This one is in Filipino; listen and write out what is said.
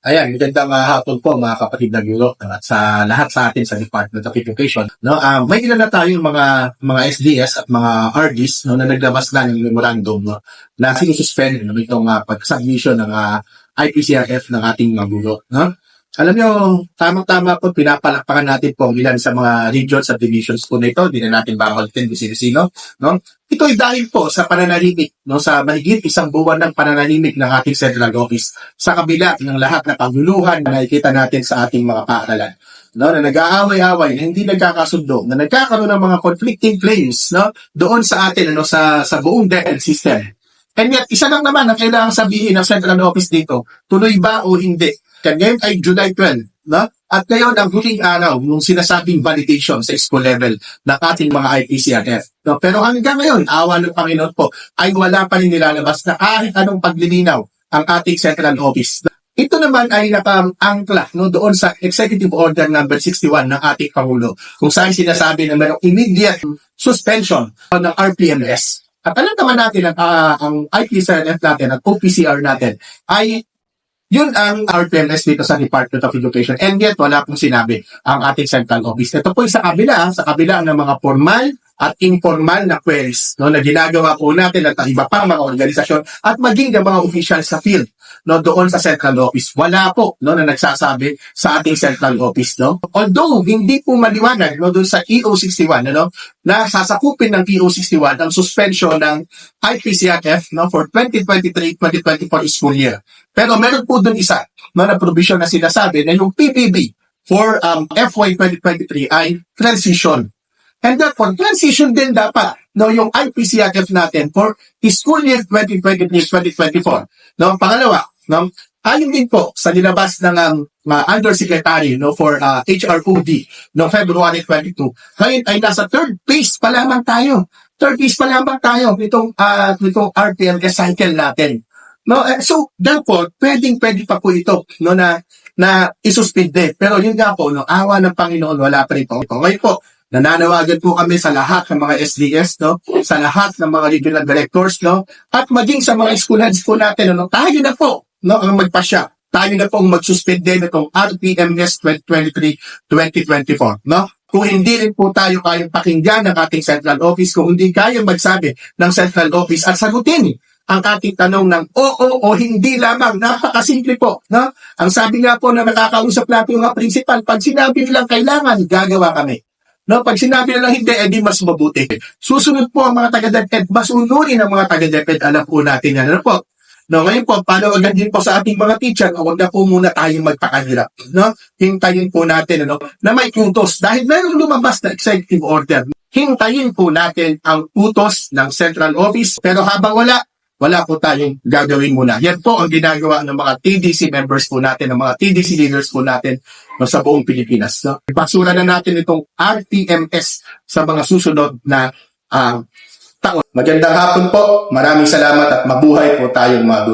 Ayan, magandang hapon po mga kapatid ng Europe at sa lahat sa atin sa Department of Education. No, may ilan na tayong mga SDS at mga RDs no, na naglabas na ng memorandum no, na sinususpend no, itong pag-submission ng IPCRF ng ating mga guro. No? Alam nyo, tamang-tama po, pinapalakpakan natin po ang ilan sa mga regions at divisions po na ito. Hindi na natin babalitin kung sino-sino. No? Ito ay dahil po sa pananahimik, no, sa mahigit isang buwan ng pananahimik ng ating central office sa kabila ng lahat na pagluluhan na nakikita natin sa ating mga paaralan. No, na nag-aaway-away, na hindi nagkakasundo, na nagkakaroon ng mga conflicting claims no, doon sa atin, ano, sa buong DepEd system. And yet, isa lang naman ang kailangan sabihin ng central office dito, tuloy ba o hindi? Ngayon ay July 12, no? At ngayon ang huling araw ng sinasabing validation sa school level ng ating mga IPCRF. No? Pero hanggang ngayon, awa ng Panginoon po, ay wala pa rin nilalabas na kahit anong paglilinaw ang ating central office. Ito naman ay nakaangkla no, doon sa Executive Order number 61 ng ating Pangulo, kung saan sinasabi na mayroong immediate suspension ng RPMS. At alam naman natin ang IPCRF natin at OPCR natin ay yun ang RPMS dito sa Department of Education. And yet, wala pong sinabi ang ating central office. Ito po sa kabila ng mga formal at informal na queries no, na ginagawa po natin at iba pang mga organisasyon at maging ng mga officials sa field no, doon sa central office. Wala po no, na nagsasabi sa ating central office. No? Although, hindi po maliwanag no, doon sa EO61 no, na sasakupin ng EO61 ang suspension ng IPCRF no, for 2023-2024 school year. Pero meron po doon isa no, na provision na sinasabi na yung PPB for FY 2023 ay transition. And therefore, transition din dapat no, yung IPCRF natin for school year 2023-2024. No, pangalawa, no, ayon din po sa nilabas ng Undersecretary no, for HROD no, February 22, ngayon ay nasa third phase pa lamang tayo. Third phase pa lamang tayo nitong RPMS cycle natin. No, so therefore, pwede pa po ito no, na isuspinde. Pero yun nga po, no, awa ng Panginoon, wala pa rin po. Ngayon po, nananawagan po kami sa lahat ng mga SDS, no, sa lahat ng mga regional directors, no, at maging sa mga school heads po natin, no, tayo na po, no, ang magpasya. Tayo na po ang magsuspinde nitong RPMS 2023-2024, no. Kung hindi rin po tayo kayang pakinggan ng ating central office, kung hindi kayang magsabi ng central office at sagutin ang ating tanong ng oo o hindi lamang, napakasimple po, no? Ang sabi nga po na nakakausap natin yung mga principal, pag sinabi nilang kailangan, gagawa kami. No, pag sinabi nilang hindi, edi mas mabuti. Susunod po ang mga taga-DepEd, mas unurin ang mga taga-DepEd, alam po natin yan. Ano po? No, ngayon po, paano agad din po sa ating mga teacher, huwag na po muna tayong magpakahirap. No? Hintayin po natin ano, na may utos. Dahil mayroong lumabas na executive order, hintayin po natin ang utos ng central office. Pero habang wala po tayong gagawin muna. Yan po ang ginagawa ng mga TDC members po natin, ng mga TDC leaders po natin no, sa buong Pilipinas. No? Ipasura na natin itong RTMS sa mga susunod na taon. Magandang hapon po. Maraming salamat at mabuhay po tayong mga